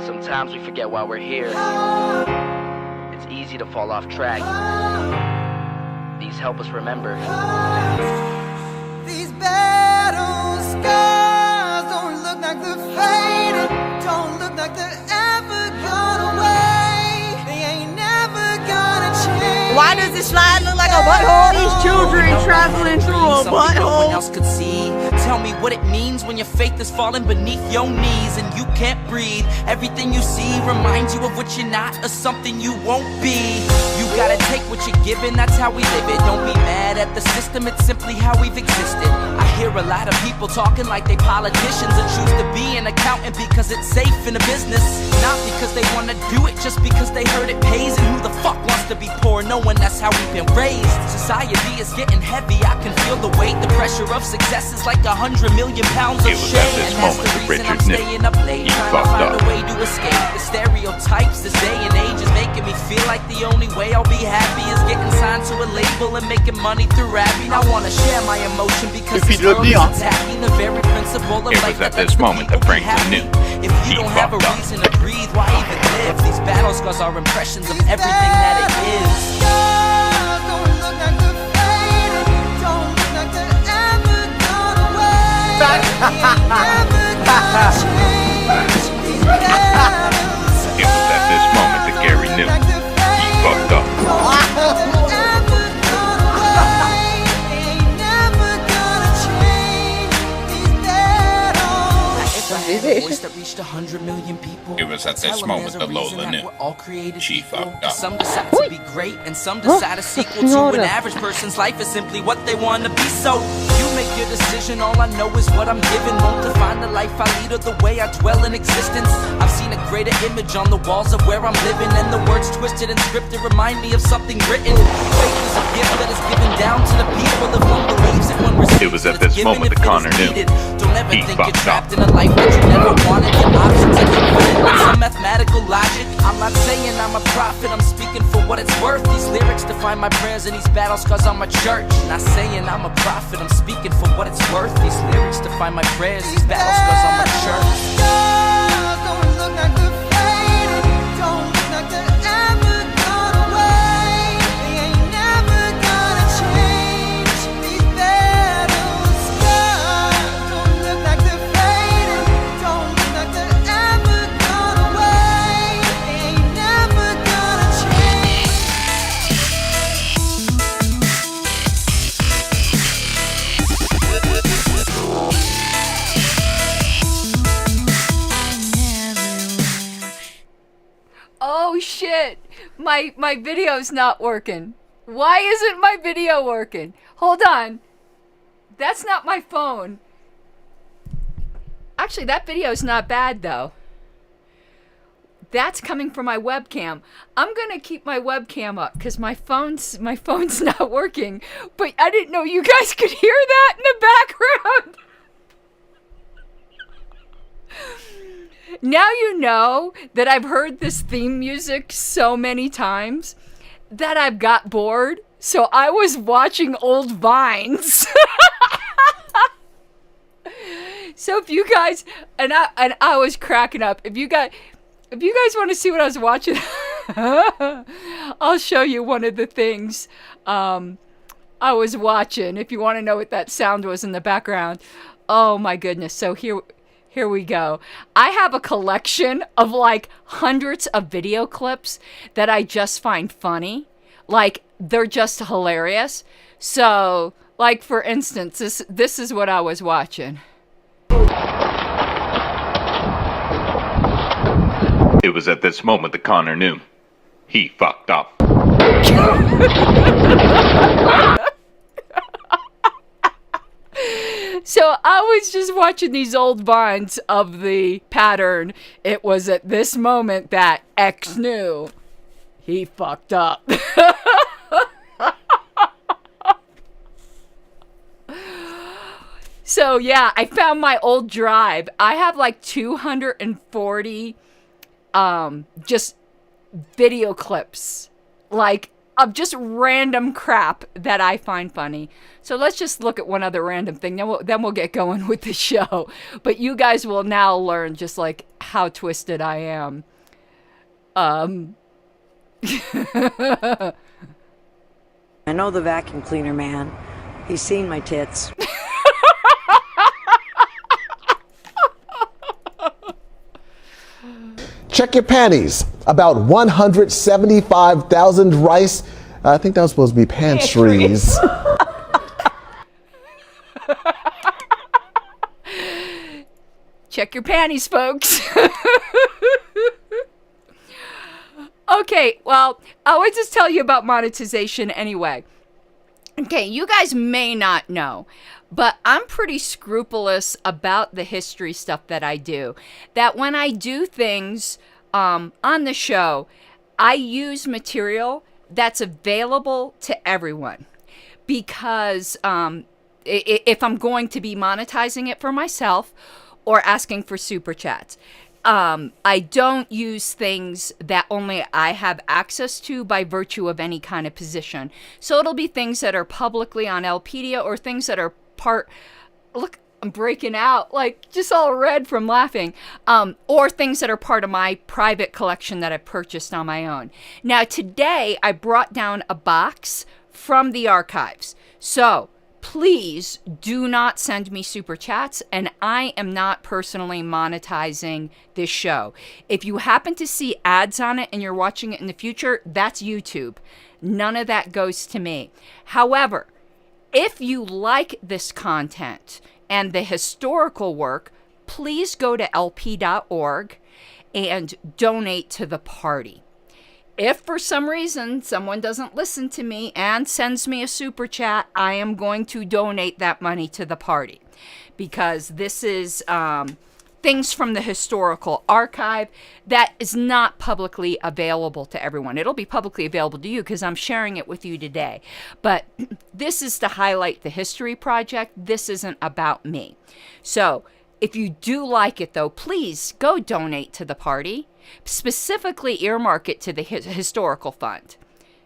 Sometimes we forget why we're here. It's easy to fall off track. These help us remember. These battle scars don't look like they're faded, don't look like they're ever gone away. They ain't never gonna change. Why does this slide look like a butthole? These children traveling through a butthole. No one else could see. Tell me what it means when your faith is falling beneath your knees and you can't breathe. Everything you see reminds you of what you're not or something you won't be. You gotta take what you're given, that's how we live it. Don't be mad at the system, it's simply how we've existed. I hear a lot of people talking like they politicians and choose to be an accountant because it's safe in a business. Not because they wanna do it, just because they heard it pays. And who the fuck wants to be poor knowing that's how we've been raised? Society is getting heavy, I can feel the weight. The pressure of success is like 100 million pounds of shame. And that's the reason I'm staying up late, trying to find a way to escape the stereotypes. This day and age is making me feel like the only way I'll be happy is getting signed to a label and making money through rapping. I wanna share my emotion because this world is attacking the very principle of life that lets the people be happy. If you don't have a reason to breathe, why even live? These battle scars are impressions of everything that it is. It was at this moment that Gary knew he fucked up. Voice that reached 100 million people. It was at this moment that Lola knew she fucked up. Some decide to be great and some decide a sequel to an average person's life is simply what they want to be. So you make your decision, all I know is what I'm given. Won't define the life I lead or the way I dwell in existence. I've seen a greater image on the walls of where I'm living, and the words twisted and scripted remind me of something written. Faith is a gift that is given down to the people. If one believes it, one receives it. It was at this moment that Connor knew Don't ever he think you're fucked trapped up. in a life that you never wanted. Your options are infinite with some mathematical logic. I'm not saying I'm a prophet, I'm speaking for what it's worth. These lyrics define my prayers and these battle scars on my church. Not saying I'm a prophet, I'm speaking for what it's worth. These lyrics define my prayers, these battle scars on my church. Don't look like they're faded, don't look like they're ever gone away. They ain't never gonna change. These battle scars don't look like they're faded, don't look like they're ever gone away. They ain't never gonna change. Oh shit, my video's not working. Why isn't my video working? Hold on. That's not my phone. Actually, that video's not bad though. That's coming from my webcam. I'm gonna keep my webcam up because my phone's not working. But I didn't know you guys could hear that in the background. Now you know that I've heard this theme music so many times that I've got bored. So I was watching old Vines. So if you guys, and I was cracking up. If you guys want to see what I was watching, I'll show you one of the things I was watching. If you want to know what that sound was in the background. Oh my goodness. So here we go. I have a collection of like hundreds of video clips that I just find funny. Like they're just hilarious. So like for instance, this is what I was watching. It was at this moment that Connor knew he fucked up. So I was just watching these old Vines of the pattern. It was at this moment that X knew he fucked up. So yeah, I found my old drive. I have like 240 just video clips. Like of just random crap that I find funny. So let's just look at one other random thing. Then we'll get going with the show. But you guys will now learn just like how twisted I am. I know the vacuum cleaner man. He's seen my tits. Check your panties. About 175,000 rice. I think that was supposed to be pantries. Check your panties, folks. Okay, well, I would just tell you about monetization anyway. Okay, you guys may not know, but I'm pretty scrupulous about the history stuff that I do. That when I do things on the show, I use material that's available to everyone. Because if I'm going to be monetizing it for myself or asking for super chats, I don't use things that only I have access to by virtue of any kind of position. So it'll be things that are publicly on Lpedia or things that are look, I'm breaking out, like just all red from laughing, or things that are part of my private collection that I purchased on my own. Now today I brought down a box from the archives. So please do not send me super chats, and I am not personally monetizing this show. If you happen to see ads on it and you're watching it in the future, that's YouTube. None of that goes to me. However, if you like this content and the historical work, please go to lp.org and donate to the party. If for some reason someone doesn't listen to me and sends me a super chat, I am going to donate that money to the party, because this is things from the historical archive that is not publicly available to everyone. It'll be publicly available to you because I'm sharing it with you today. But this is to highlight the history project. This isn't about me. So if you do like it, though, please go donate to the party. Specifically earmark it to the historical fund.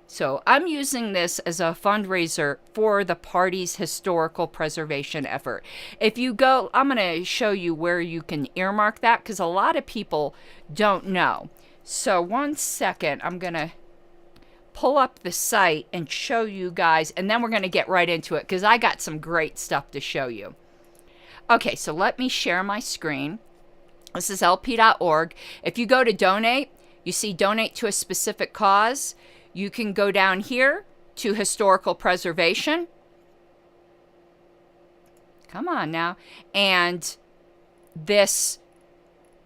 So I'm using this as a fundraiser for the party's historical preservation effort. If you go, I'm going to show you where you can earmark that, because a lot of people don't know. So 1 second, I'm going to pull up the site and show you guys, and then we're going to get right into it, because I got some great stuff to show you. Okay, so let me share my screen. This is lp.org. If you go to donate, you see donate to a specific cause. You can go down here to historical preservation. Come on now. And this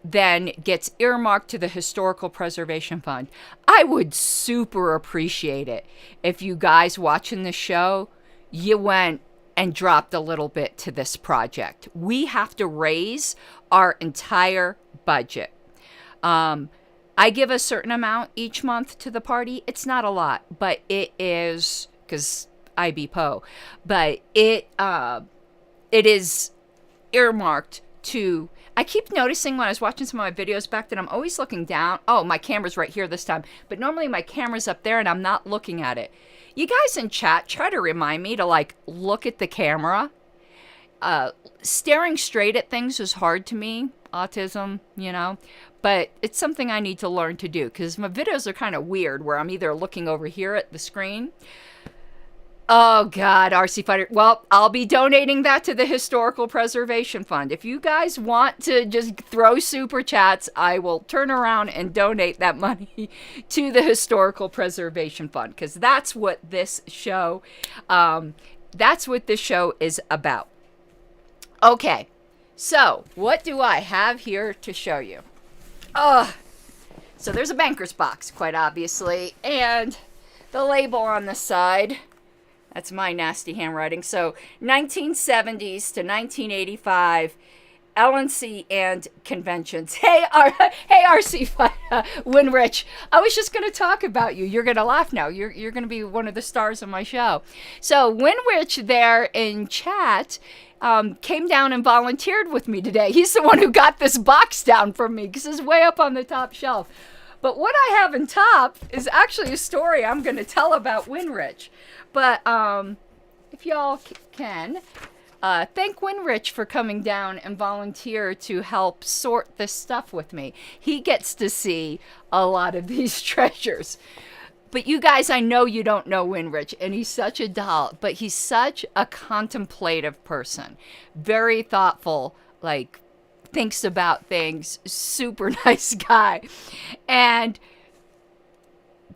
then gets earmarked to the Historical Preservation Fund. I would super appreciate it if you guys watching the show, you went and dropped a little bit to this project. We have to raise our entire budget. I give a certain amount each month to the party. It's not a lot, but it is, because I be Poe, but it is earmarked to, I keep noticing when I was watching some of my videos back that I'm always looking down. Oh, my camera's right here this time, but normally my camera's up there and I'm not looking at it. You guys in chat, try to remind me to like look at the camera. Staring straight at things is hard to me, autism, you know, but it's something I need to learn to do, because my videos are kind of weird where I'm either looking over here at the screen. Oh God, RC Fighter. Well, I'll be donating that to the Historical Preservation Fund. If you guys want to just throw super chats, I will turn around and donate that money to the Historical Preservation Fund, because that's what this show, is about. Okay, so what do I have here to show you? So there's a banker's box, quite obviously, and the label on the side. That's my nasty handwriting. So 1970s to 1985, LNC and conventions. Hey, RC Winrich. I was just going to talk about you. You're going to laugh now. You're going to be one of the stars of my show. So Winrich there in chat came down and volunteered with me today. He's the one who got this box down from me because it's way up on the top shelf. But what I have in top is actually a story I'm going to tell about Winrich. But if y'all can, thank Winrich for coming down and volunteer to help sort this stuff with me. He gets to see a lot of these treasures. But you guys, I know you don't know Winrich, and he's such a doll, but he's such a contemplative person. Very thoughtful, like, thinks about things, super nice guy. And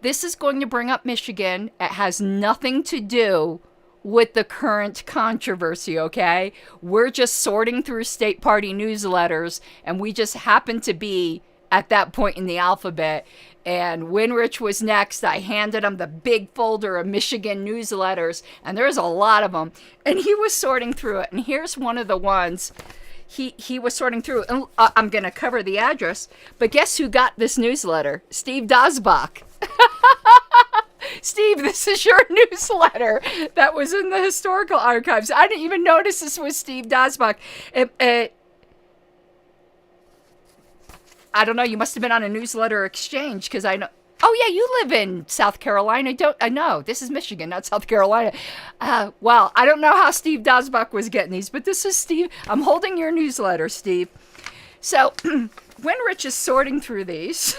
this is going to bring up Michigan. It has nothing to do with the current controversy, okay? We're just sorting through state party newsletters, and we just happen to be at that point in the alphabet. And Winrich was next. I handed him the big folder of Michigan newsletters, and there's a lot of them. And he was sorting through it. And here's one of the ones he was sorting through. And I'm going to cover the address. But guess who got this newsletter? Steve Dosbach. Steve, this is your newsletter that was in the historical archives. I didn't even notice this was Steve Dosbach. I don't know. You must have been on a newsletter exchange because I know. Oh, yeah, you live in South Carolina. I know. This is Michigan, not South Carolina. Well, I don't know how Steve Dosbach was getting these, but this is Steve. I'm holding your newsletter, Steve. So Winrich is sorting through these.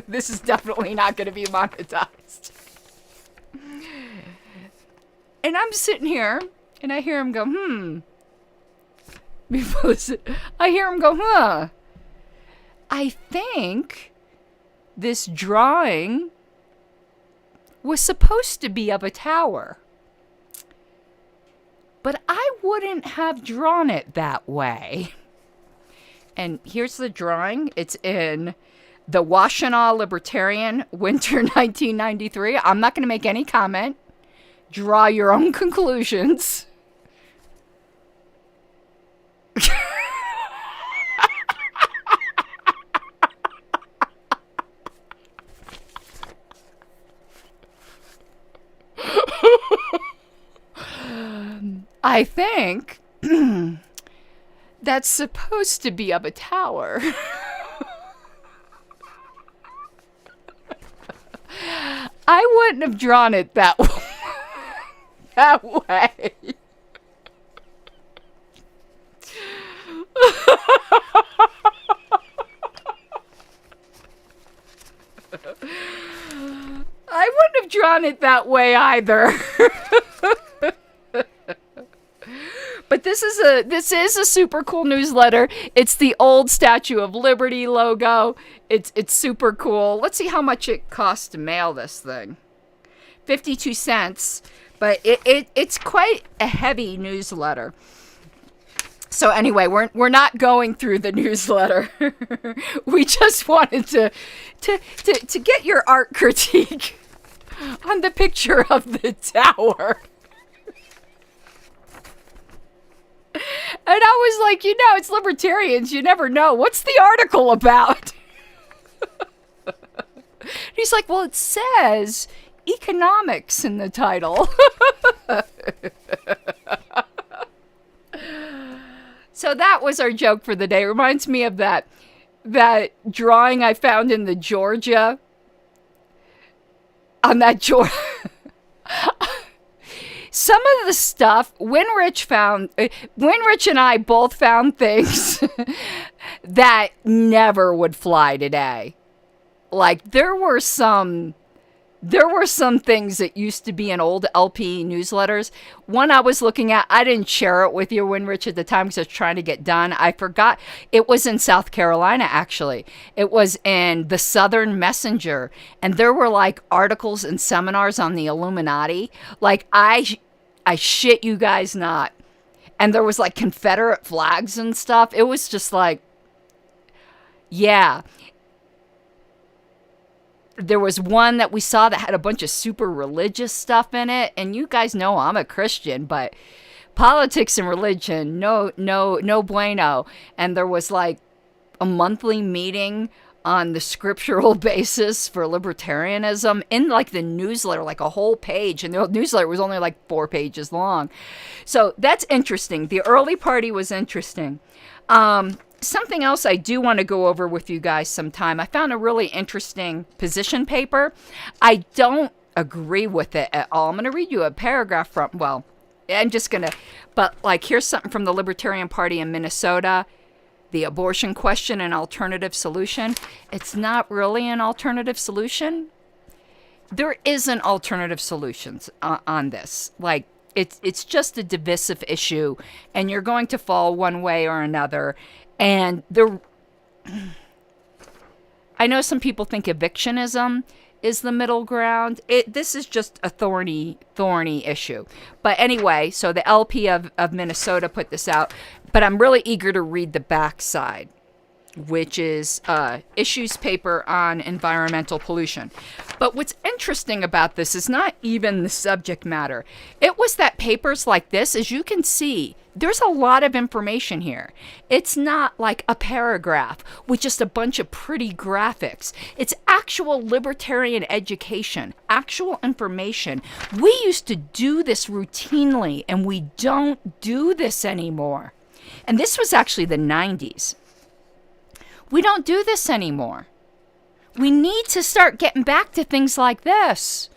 This is definitely not going to be monetized. And I'm sitting here, and I hear him go, I hear him go, I think this drawing was supposed to be of a tower. But I wouldn't have drawn it that way. And here's the drawing. It's in the Washtenaw Libertarian, winter 1993. I'm not going to make any comment. Draw your own conclusions. I think that's supposed to be of a tower. I wouldn't have drawn it that way. I wouldn't have drawn it that way either. But this is a super cool newsletter. It's the old Statue of Liberty logo. It's super cool. Let's see how much it costs to mail this thing. 52 cents. But it's quite a heavy newsletter. So anyway, we're not going through the newsletter. We just wanted to get your art critique on the picture of the tower. And I was like, it's libertarians. You never know. What's the article about? He's like, well, it says economics in the title. So that was our joke for the day. Reminds me of that drawing I found in the Georgia. On that Georgia. Some of the stuff Winrich and I both found things that never would fly today. Like there were some things that used to be in old LP newsletters. One I was looking at, I didn't share it with you, Winrich, at the time because I was trying to get done. I forgot. It was in South Carolina, actually. It was in the Southern Messenger. And there were like articles and seminars on the Illuminati. Like I shit you guys not. And there was like Confederate flags and stuff. It was just like, yeah. There was one that we saw that had a bunch of super religious stuff in it. And you guys know I'm a Christian, but politics and religion, no bueno. And there was like a monthly meeting on the scriptural basis for libertarianism in like the newsletter, like a whole page. And the newsletter was only like 4 pages long. So that's interesting. The early party was interesting. something else I do want to go over with you guys sometime. I found a really interesting position paper. I don't agree with it at all. I'm going to read you a paragraph from, well, I'm just going to, but like, here's something from the Libertarian Party in Minnesota. The abortion question, an alternative solution. It's not really an alternative solution. There isn't alternative solutions on this. Like, it's just a divisive issue, and you're going to fall one way or another. And I know some people think evictionism is the middle ground. This is just a thorny issue. But anyway, so the LP of Minnesota put this out, but I'm really eager to read the backside, which is issues paper on environmental pollution. But what's interesting about this is not even the subject matter. It was that papers like this, as you can see, there's a lot of information here. It's not like a paragraph with just a bunch of pretty graphics. It's actual libertarian education, actual information. We used to do this routinely, and we don't do this anymore. And this was actually the 90s. We don't do this anymore. We need to start getting back to things like this.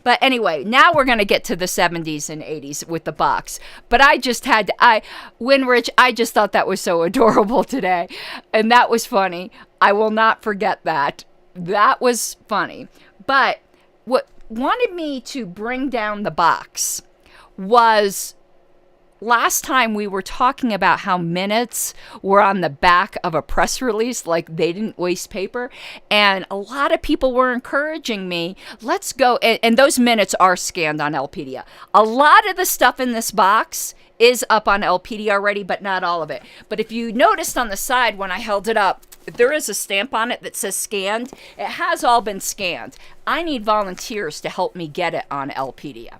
But anyway, now we're going to get to the 70s and 80s with the box. But I just had to, Winrich, I just thought that was so adorable today. And that was funny. I will not forget that. That was funny. But what wanted me to bring down the box was last time we were talking about how minutes were on the back of a press release, like they didn't waste paper. And a lot of people were encouraging me, let's go. And those minutes are scanned on LPedia. A lot of the stuff in this box is up on LPedia already, but not all of it. But if you noticed on the side when I held it up, there is a stamp on it that says scanned. It has all been scanned. I need volunteers to help me get it on LPedia.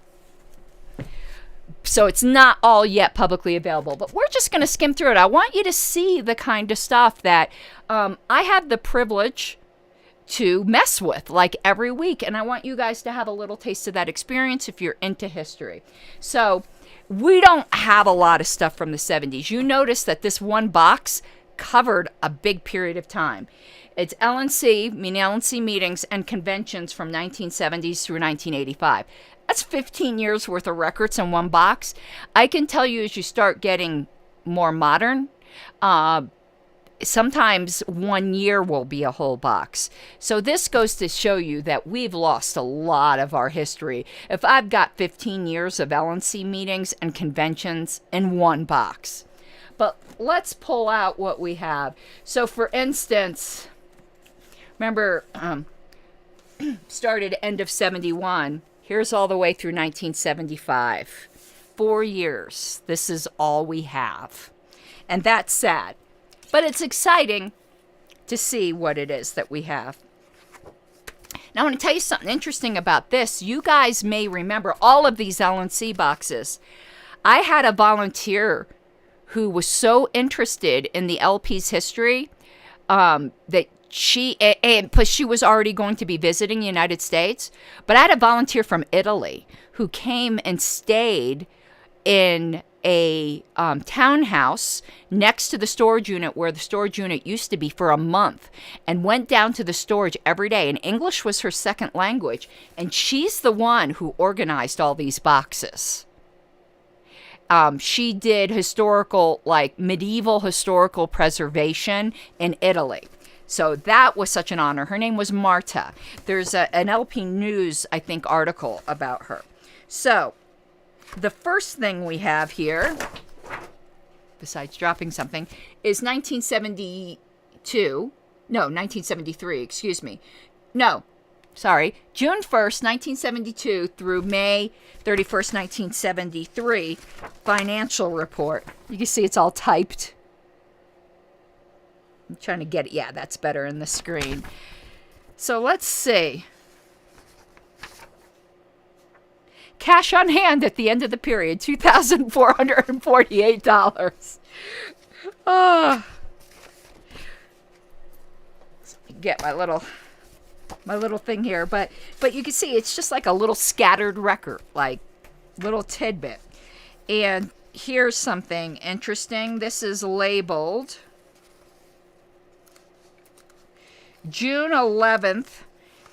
So it's not all yet publicly available, but we're just going to skim through it. I want you to see the kind of stuff that I have the privilege to mess with like every week. And I want you guys to have a little taste of that experience if you're into history. So we don't have a lot of stuff from the 70s. You notice that this one box covered a big period of time. It's LNC meetings and conventions from 1970s through 1985. That's 15 years worth of records in one box. I can tell you as you start getting more modern, sometimes 1 year will be a whole box. So this goes to show you that we've lost a lot of our history. If I've got 15 years of LNC meetings and conventions in one box. But let's pull out what we have. So for instance, remember, started end of 71. Here's all the way through 1975. 4 years. This is all we have. And that's sad. But it's exciting to see what it is that we have. Now, I want to tell you something interesting about this. You guys may remember all of these LNC boxes. I had a volunteer who was so interested in the LP's history that plus she was already going to be visiting the United States. But I had a volunteer from Italy who came and stayed in a townhouse next to the storage unit where the storage unit used to be for a month and went down to the storage every day. And English was her second language. And she's the one who organized all these boxes. She did historical, like medieval historical preservation in Italy. So that was such an honor. Her name was Marta. There's an LP News, I think, article about her. So the first thing we have here, besides dropping something, is 1973, excuse me. No, sorry, June 1st, 1972 through May 31st, 1973, financial report. You can see it's all typed. I'm trying to get it. Yeah, that's better in the screen. So let's see. Cash on hand at the end of the period, $2,448. Oh. Get my little thing here, but you can see it's just like a little scattered record, like little tidbit. And here's something interesting. This is labeled June 11th,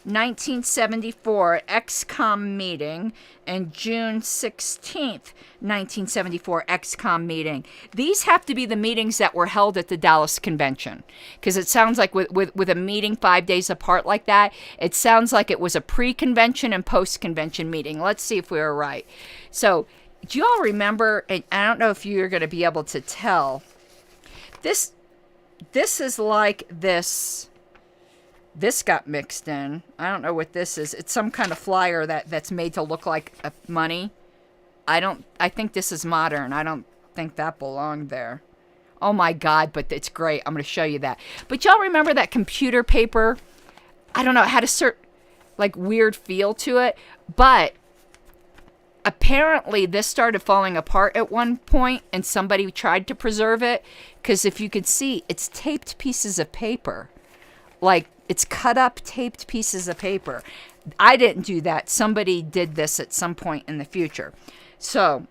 1974 XCOM meeting, and June 16th, 1974 XCOM meeting. These have to be the meetings that were held at the Dallas convention, because it sounds like with a meeting 5 days apart like that, it sounds like it was a pre-convention and post-convention meeting. Let's see if we were right. So, do you all remember, and I don't know if you're going to be able to tell, this is like this. This got mixed in. I don't know what this is. It's some kind of flyer that's made to look like money. I think this is modern. I don't think that belonged there. Oh my God, but it's great. I'm going to show you that. But y'all remember that computer paper? I don't know. It had a certain, like, weird feel to it. But apparently this started falling apart at one point, and somebody tried to preserve it. Because if you could see, it's taped pieces of paper. Like, it's cut up, taped pieces of paper. I didn't do that. Somebody did this at some point in the future. So,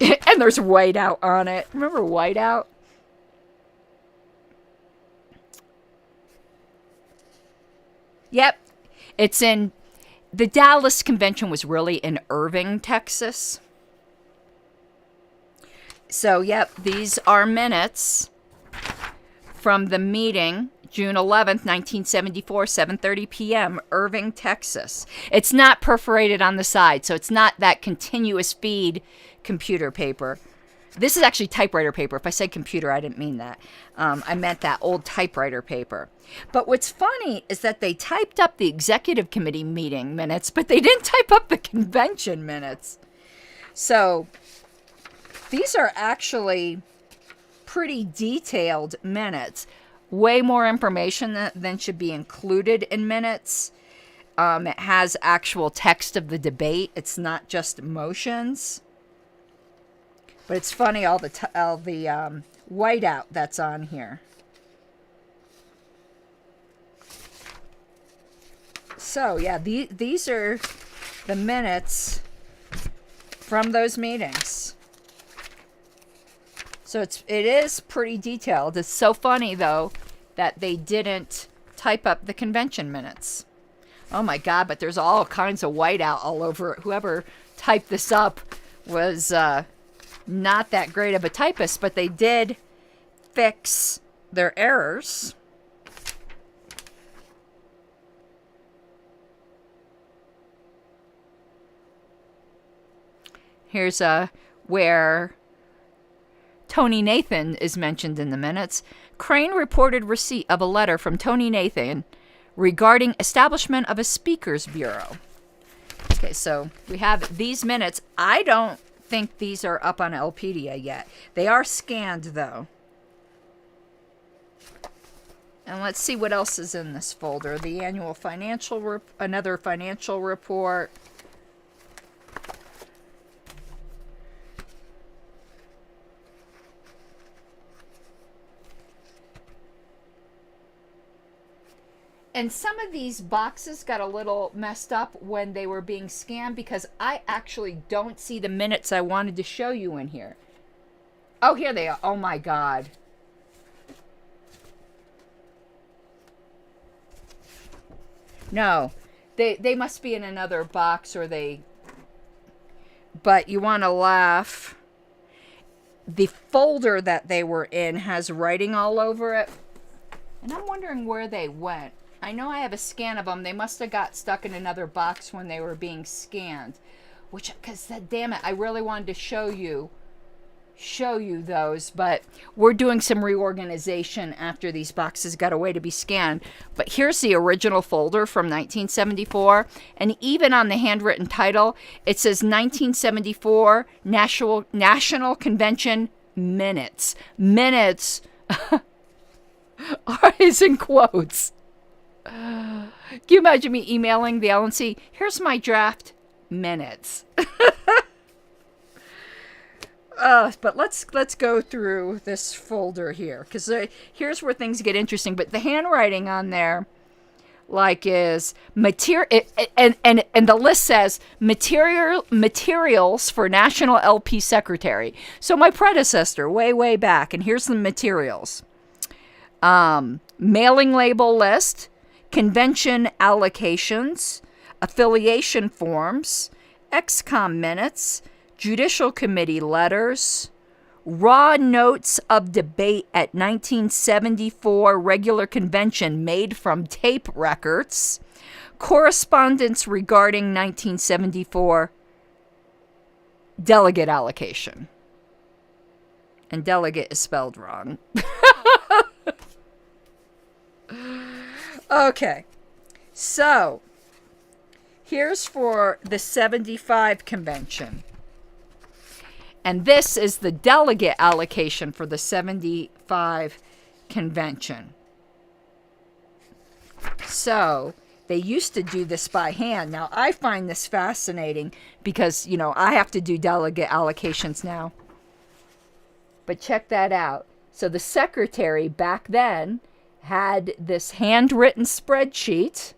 and there's whiteout on it. Remember whiteout? Yep. It's in, the Dallas convention was really in Irving, Texas. So, yep, these are minutes from the meeting. June 11th, 1974, 7:30 p.m., Irving, Texas. It's not perforated on the side, so it's not that continuous feed computer paper. This is actually typewriter paper. If I said computer, I didn't mean that. I meant that old typewriter paper. But what's funny is that they typed up the executive committee meeting minutes, but they didn't type up the convention minutes. So these are actually pretty detailed minutes. Way more information than should be included in minutes. It has actual text of the debate. It's not just motions. But it's funny, all the whiteout that's on here. So, yeah, these are the minutes from those meetings. So it is pretty detailed. It's so funny, though, that they didn't type up the convention minutes. Oh, my God, but there's all kinds of whiteout all over it. Whoever typed this up was not that great of a typist, but they did fix their errors. Here's where Tony Nathan is mentioned in the minutes. Crane reported receipt of a letter from Tony Nathan regarding establishment of a speakers bureau. Okay, so we have these minutes. I don't think these are up on Lpedia yet. They are scanned, though. And let's see what else is in this folder. The annual financial, another financial report. And some of these boxes got a little messed up when they were being scanned because I actually don't see the minutes I wanted to show you in here. Oh, here they are. Oh, my God. No, they must be in another box or they... But you want to laugh. The folder that they were in has writing all over it. And I'm wondering where they went. I know I have a scan of them. They must have got stuck in another box when they were being scanned. Which, because damn it, I really wanted to show you those. But we're doing some reorganization after these boxes got away to be scanned. But here's the original folder from 1974. And even on the handwritten title, it says 1974 National Convention Minutes. Minutes is in quotes. Can you imagine me emailing the LNC? Here's my draft minutes. But let's go through this folder here, because here's where things get interesting. But the handwriting on there, like, is material, and the list says materials for National LP Secretary. So my predecessor, way back, and here's the materials. mailing label list, convention allocations, affiliation forms, XCOM minutes, judicial committee letters, raw notes of debate at 1974 regular convention made from tape records, correspondence regarding 1974 delegate allocation. And delegate is spelled wrong. Okay, so here's for the 75 convention. And this is the delegate allocation for the 75 convention. So they used to do this by hand. Now, I find this fascinating because, you know, I have to do delegate allocations now. But check that out. So the secretary back then had this handwritten spreadsheet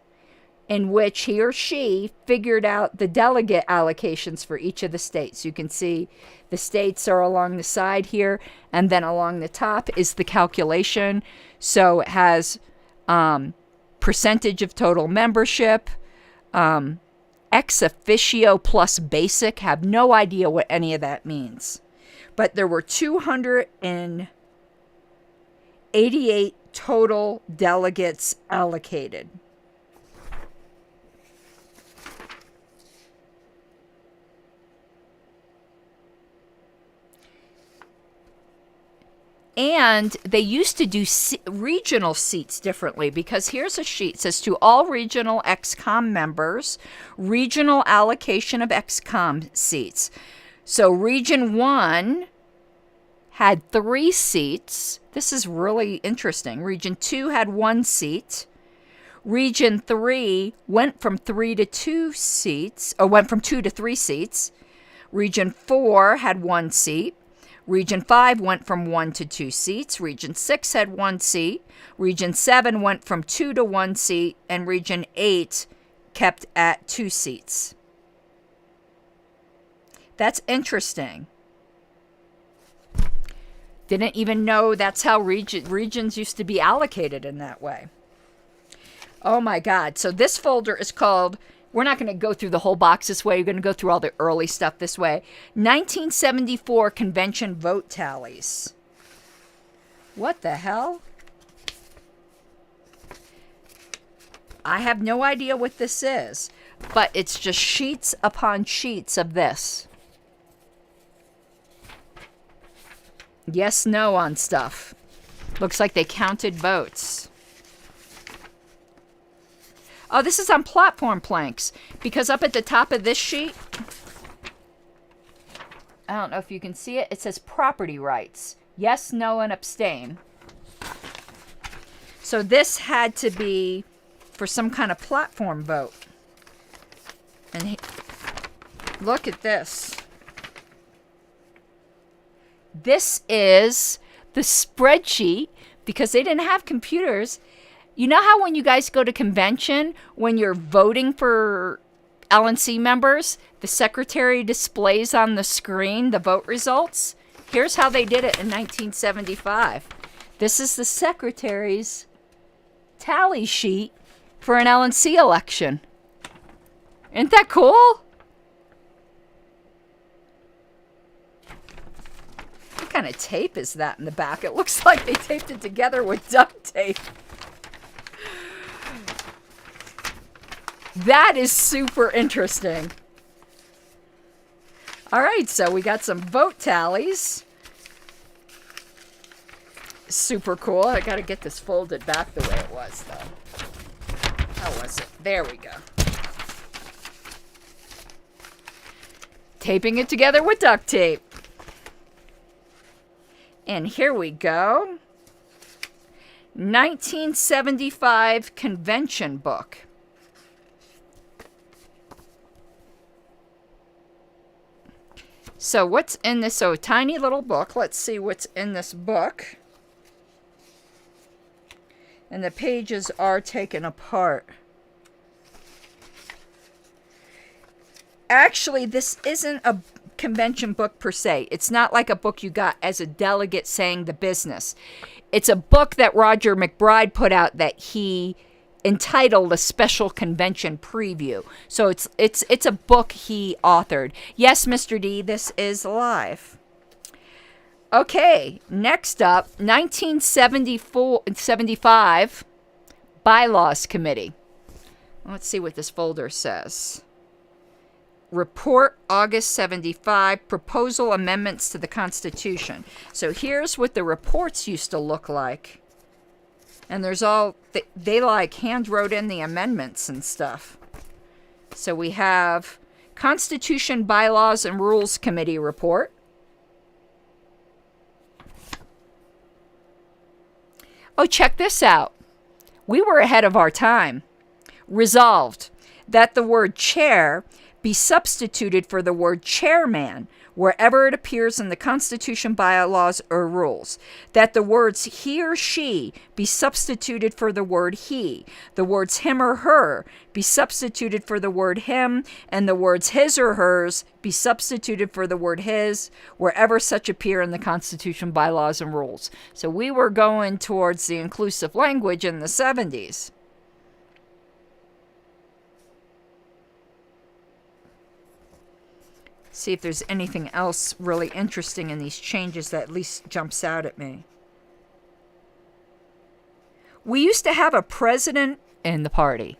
in which he or she figured out the delegate allocations for each of the states. You can see the states are along the side here, and then along the top is the calculation. So it has percentage of total membership, ex officio plus basic. Have no idea what any of that means. But there were 288 total delegates allocated. And they used to do regional seats differently, because here's a sheet. It says, to all regional XCOM members, regional allocation of XCOM seats. So Region 1 had 3 seats. This is really interesting. Region 2 had 1 seat. Region 3 went from 3 to 2 seats, or went from 2 to 3 seats. Region 4 had 1 seat. Region 5 went from 1 to 2 seats. Region 6 had 1 seat. Region 7 went from 2 to 1 seat. And Region 8 kept at 2 seats. That's interesting. Didn't even know that's how regions used to be allocated in that way. Oh my God. So this folder is called, we're not going to go through the whole box this way. We're going to go through all the early stuff this way. 1974 convention vote tallies. What the hell? I have no idea what this is, but it's just sheets upon sheets of this. Yes, no on stuff. Looks like they counted votes. Oh, this is on platform planks, because up at the top of this sheet, I don't know if you can see it, it says property rights. Yes, no, and abstain. So this had to be for some kind of platform vote. And look at this. This is the spreadsheet, because they didn't have computers. You know how when you guys go to convention, when you're voting for LNC members, the secretary displays on the screen the vote results? Here's how they did it in 1975. This is the secretary's tally sheet for an LNC election. Isn't that cool? What kind of tape is that in the back? It looks like they taped it together with duct tape. That is super interesting. All right, so we got some vote tallies. Super cool. I got to get this folded back the way it was, though. How was it? There we go. Taping it together with duct tape. And here we go. 1975 convention book. So what's in this? So tiny little book. Let's see what's in this book. And the pages are taken apart. Actually, this isn't a convention book per se. It's not like a book you got as a delegate saying the business. It's a book that Roger McBride put out that he entitled A Special Convention Preview. So it's a book he authored. Yes, Mr. D, this is live. Okay, next up, 1975 Bylaws Committee. Let's see what this folder says. Report August 75, proposal amendments to the Constitution. So here's what the reports used to look like. And there's all, they like hand wrote in the amendments and stuff. So we have Constitution, Bylaws, and Rules Committee report. Oh, check this out. We were ahead of our time. Resolved that the word chair be substituted for the word chairman wherever it appears in the Constitution, bylaws, or rules. That the words he or she be substituted for the word he. The words him or her be substituted for the word him, and the words his or hers be substituted for the word his wherever such appear in the Constitution, bylaws, and rules. So we were going towards the inclusive language in the 70s. See if there's anything else really interesting in these changes that at least jumps out at me. We used to have a president in the party,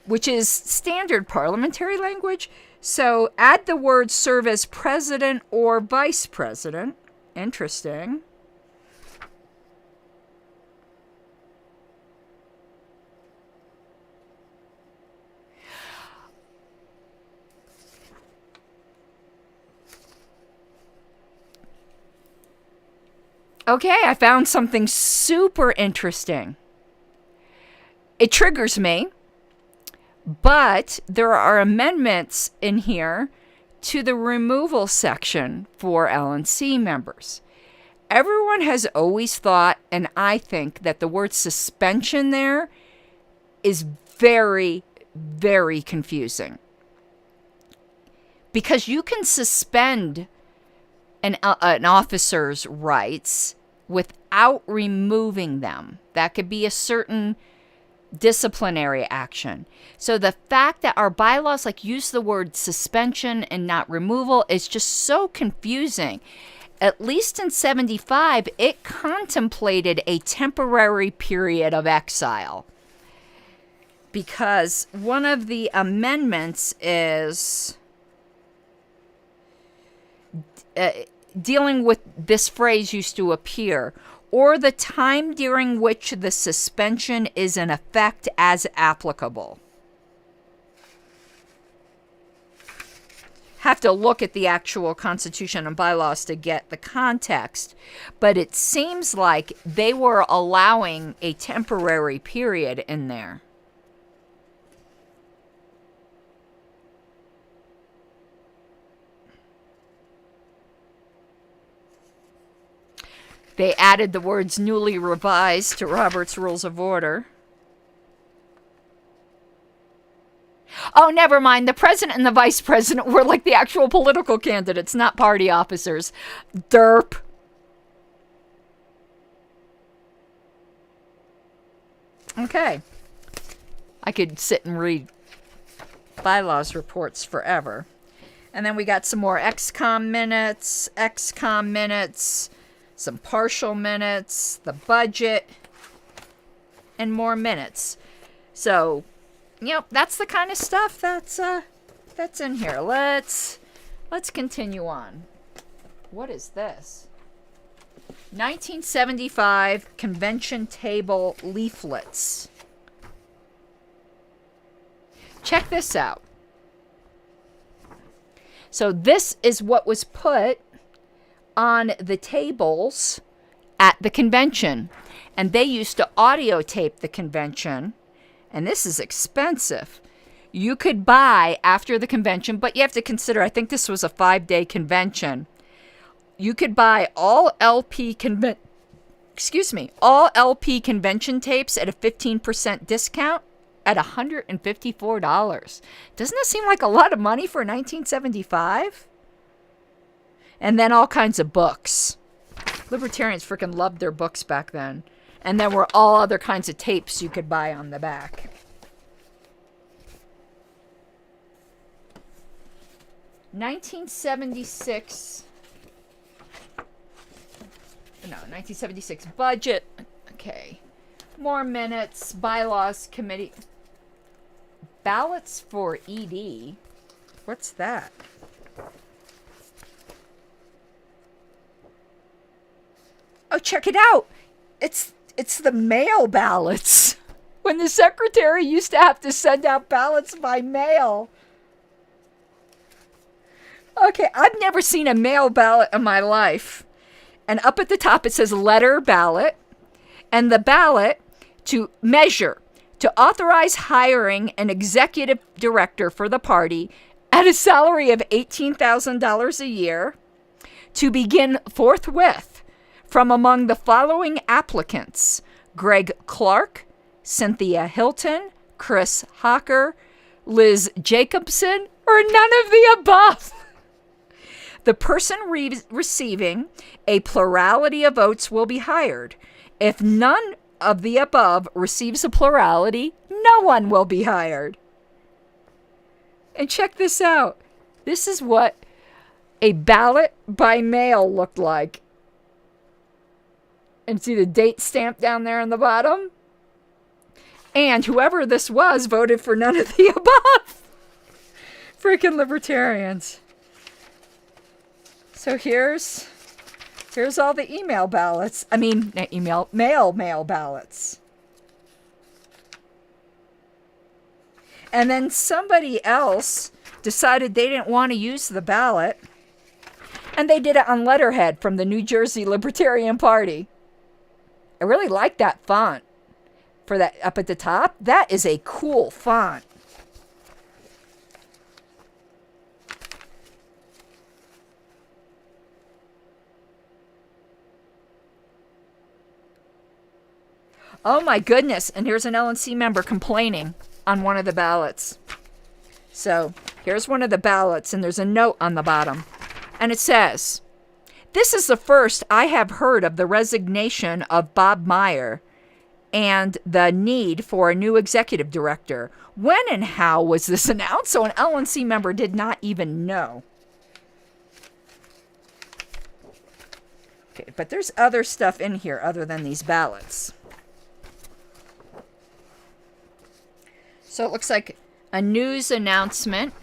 which is standard parliamentary language. So add the word serve as president or vice president. Interesting. Okay, I found something super interesting. It triggers me, but there are amendments in here to the removal section for LNC members. Everyone has always thought, and I think, that the word suspension there is very, very confusing. Because you can suspend an officer's rights without removing them. That could be a certain disciplinary action. So the fact that our bylaws use the word suspension and not removal is just so confusing. At least in 75, it contemplated a temporary period of exile. Because one of the amendments is dealing with this phrase used to appear, or the time during which the suspension is in effect as applicable. Have to look at the actual Constitution and bylaws to get the context, but it seems like they were allowing a temporary period in there. They added the words newly revised to Robert's Rules of Order. Oh, never mind. The president and the vice president were like the actual political candidates, not party officers. Derp. Okay. I could sit and read bylaws reports forever. And then we got some more XCOM minutes, some partial minutes, the budget, and more minutes. So, that's the kind of stuff that's in here. Let's continue on. What is this? 1975 convention table leaflets. Check this out. So this is what was put on the tables at the convention. And they used to audio tape the convention. And this is expensive. You could buy after the convention, but you have to consider, I think this was a 5-day convention. You could buy all LP convention tapes at a 15% discount at $154. Doesn't that seem like a lot of money for 1975? And then all kinds of books. Libertarians freaking loved their books back then. And there were all other kinds of tapes you could buy on the back. (1976) No, 1976 budget. Okay. More minutes. Bylaws committee. Ballots for ED. What's that? Oh, check it out. It's the mail ballots. When the secretary used to have to send out ballots by mail. Okay, I've never seen a mail ballot in my life. And up at the top it says letter ballot. And the ballot to measure, to authorize hiring an executive director for the party at a salary of $18,000 a year to begin forthwith from among the following applicants: Greg Clark, Cynthia Hilton, Chris Hocker, Liz Jacobson, or none of the above. The person receiving a plurality of votes will be hired. If none of the above receives a plurality, no one will be hired. And check this out. This is what a ballot by mail looked like. And see the date stamp down there on the bottom? And whoever this was voted for none of the above. Freaking libertarians. So here's all the email ballots. I mean, not email, mail ballots. And then somebody else decided they didn't want to use the ballot. And they did it on letterhead from the New Jersey Libertarian Party. I really like that font for that up at the top. That is a cool font. Oh my goodness. And here's an LNC member complaining on one of the ballots. So here's one of the ballots, and there's a note on the bottom. And it says, "This is the first I have heard of the resignation of Bob Meyer and the need for a new executive director. When and how was this announced?" So an LNC member did not even know. Okay, but there's other stuff in here other than these ballots. So it looks like a news announcement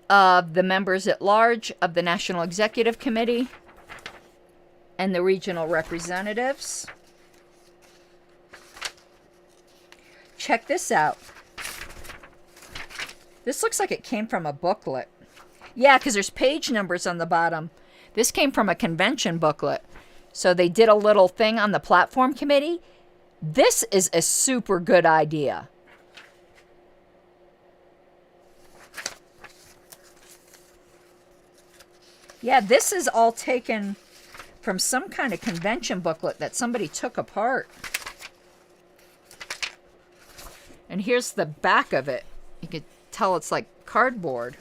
of the members at large of the National Executive Committee and the regional representatives. Check this out. This looks like it came from a booklet. Yeah, because there's page numbers on the bottom. This came from a convention booklet. So they did a little thing on the platform committee. This is a super good idea. Yeah, this is all taken from some kind of convention booklet that somebody took apart. And here's the back of it. You could tell it's like cardboard.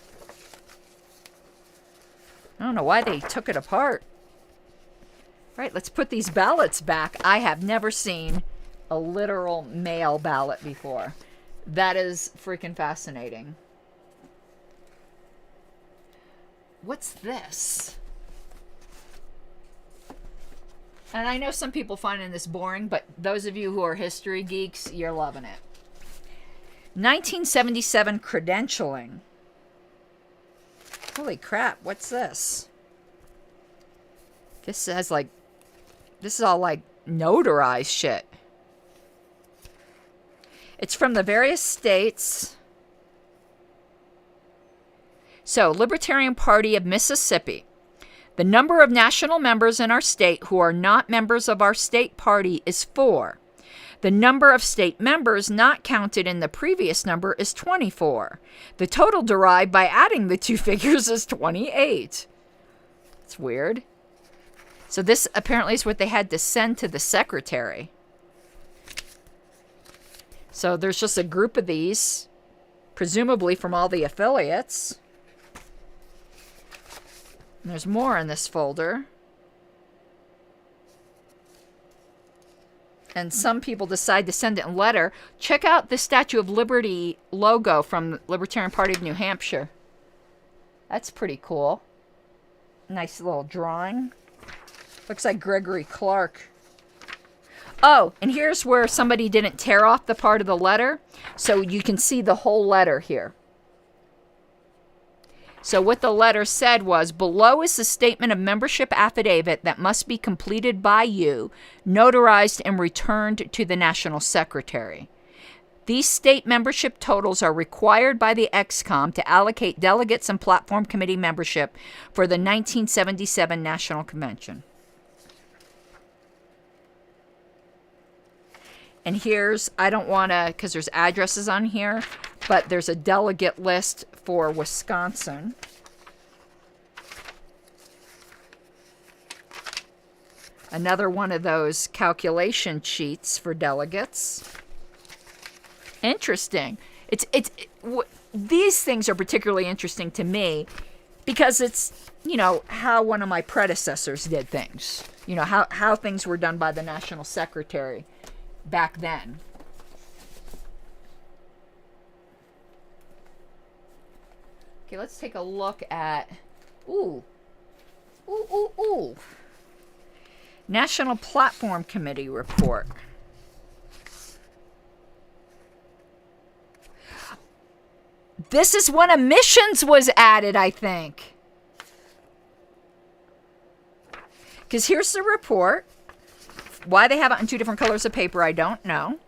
I don't know why they took it apart. Right, let's put these ballots back. I have never seen a literal mail ballot before. That is freaking fascinating. What's this? And I know some people finding this boring, but those of you who are history geeks, you're loving it. 1977 credentialing. Holy crap, what's this? This has like, this is all like notarized shit. It's from the various states. So, Libertarian Party of Mississippi. The number of national members in our state who are not members of our state party is 4. The number of state members not counted in the previous number is 24. The total derived by adding the two figures is 28. It's weird. So this apparently is what they had to send to the secretary. So there's just a group of these, presumably from all the affiliates. And there's more in this folder. and some people decide to send it in letter, check out the Statue of Liberty logo from the Libertarian Party of New Hampshire. That's pretty cool. Nice little drawing. Looks like Gregory Clark. Oh, and here's where somebody didn't tear off the part of the letter, so you can see the whole letter here. So what the letter said was, below is the statement of membership affidavit that must be completed by you, notarized and returned to the National Secretary. These state membership totals are required by the XCOM to allocate delegates and platform committee membership for the 1977 National Convention. And here's, I don't want to, because there's addresses on here, but there's a delegate list for Wisconsin. Another one of those calculation sheets for delegates. Interesting. These things are particularly interesting to me because it's, you know, how one of my predecessors did things. You know, how things were done by the National Secretary back then. Okay, let's take a look at, ooh. National Platform Committee report. This is when emissions was added, I think. Because here's the report. Why they have it on two different colors of paper, I don't know.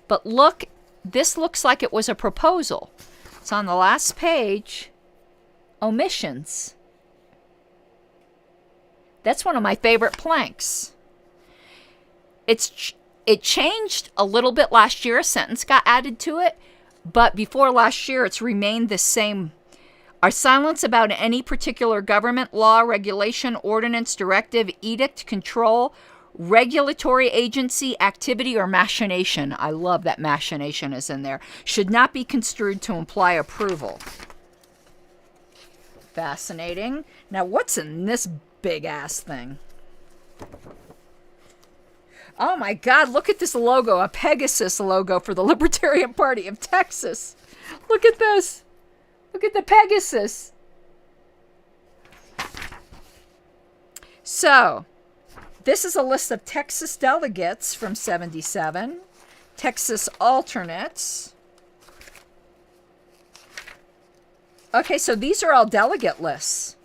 But look, this looks like it was a proposal. It's on the last page. Omissions. That's one of my favorite planks. It changed a little bit last year. A sentence got added to it. But before last year, it's remained the same. Our silence about any particular government, law, regulation, ordinance, directive, edict, control, regulatory agency, activity, or machination. I love that machination is in there. Should not be construed to imply approval. Fascinating. Now, what's in this big-ass thing? Oh my God, look at this logo, a Pegasus logo for the Libertarian Party of Texas. Look at this. Look at the Pegasus. So, this is a list of Texas delegates from 77, Texas alternates. Okay, so these are all delegate lists.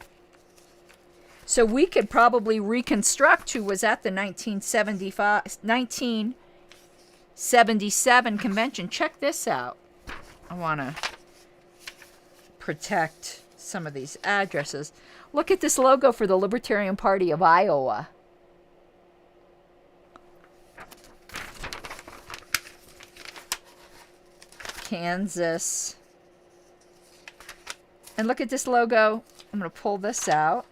So we could probably reconstruct who was at the 1977 convention. Check this out. I want to protect some of these addresses. Look at this logo for the Libertarian Party of Iowa. Kansas. And look at this logo. I'm going to pull this out.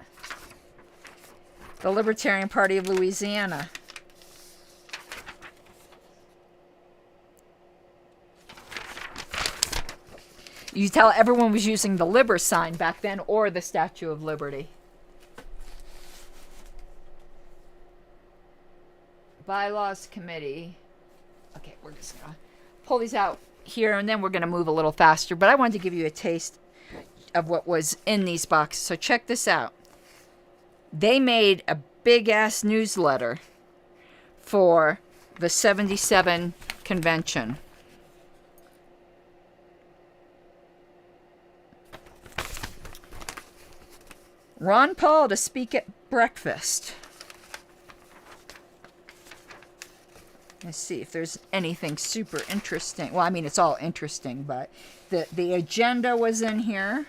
The Libertarian Party of Louisiana. You tell everyone was using the Liber sign back then or the Statue of Liberty. Bylaws Committee. Okay, we're just going to pull these out here and then we're going to move a little faster. But I wanted to give you a taste of what was in these boxes. So check this out. They made a big-ass newsletter for the 77 convention. Ron Paul to speak at breakfast. Let's see if there's anything super interesting. Well, I mean, it's all interesting, but the agenda was in here.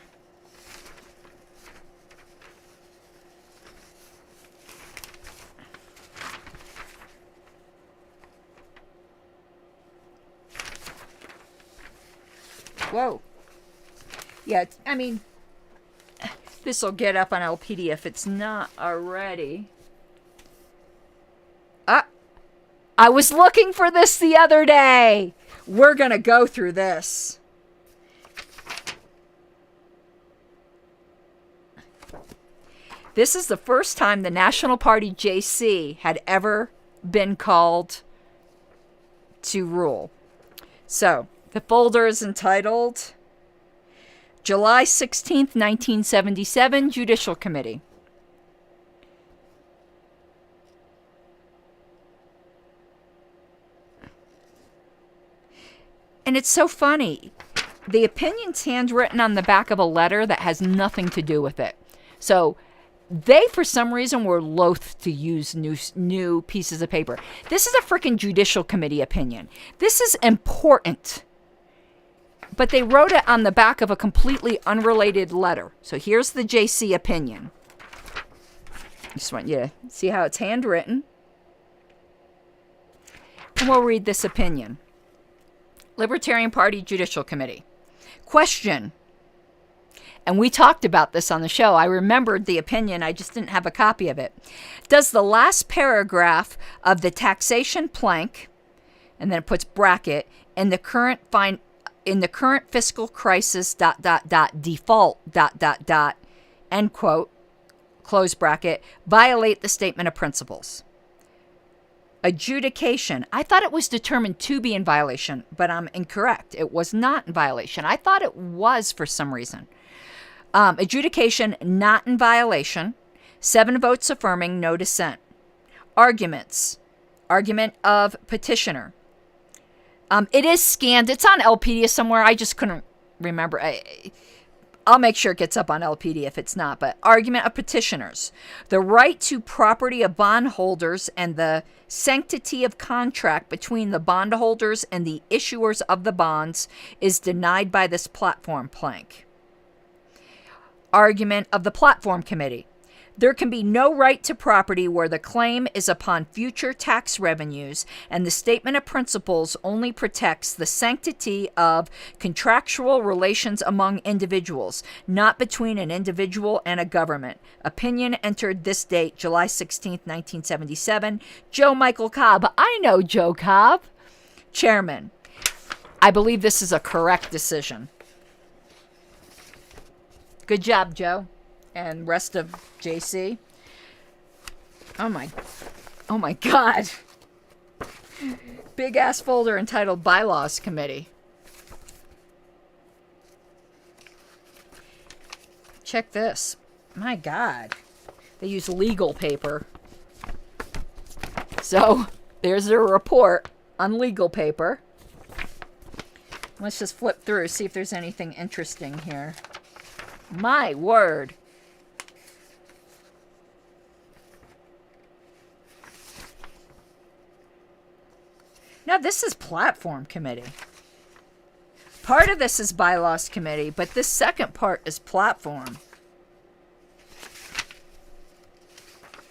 Whoa. Yeah, I mean, this will get up on LPD if it's not already. I was looking for this the other day. We're going to go through this. This is the first time the National Party JC had ever been called to rule. So, the folder is entitled July 16th, 1977, Judicial Committee. And it's so funny. The opinion's handwritten on the back of a letter that has nothing to do with it. So they, for some reason, were loath to use new pieces of paper. This is a freaking Judicial Committee opinion. This is important. But they wrote it on the back of a completely unrelated letter. So here's the JC opinion. Just want you to see how it's handwritten. And we'll read this opinion. Libertarian Party Judicial Committee. Question. And we talked about this on the show. I remembered the opinion. I just didn't have a copy of it. Does the last paragraph of the taxation plank, and then it puts bracket, in the current fiscal crisis ... default ... end quote, close bracket, violate the statement of principles? Adjudication. I thought it was determined to be in violation, but I'm incorrect. It was not in violation. I thought it was for some reason. Adjudication, not in violation. 7 votes affirming, no dissent. Arguments. Argument of petitioner. It is scanned. It's on LPD somewhere. I just couldn't remember. I'll make sure it gets up on LPD if it's not. But argument of petitioners. The right to property of bondholders and the sanctity of contract between the bondholders and the issuers of the bonds is denied by this platform plank. Argument of the platform committee. There can be no right to property where the claim is upon future tax revenues, and the statement of principles only protects the sanctity of contractual relations among individuals, not between an individual and a government. Opinion entered this date, July 16th, 1977. Joe Michael Cobb. I know Joe Cobb. Chairman. I believe this is a correct decision. Good job, Joe. And rest of JC. Oh my God. Big ass folder entitled Bylaws Committee. Check this. My God. They use legal paper. So there's a report on legal paper. Let's just flip through, see if there's anything interesting here. My word. Now, this is Platform Committee. Part of this is Bylaws Committee, but this second part is Platform.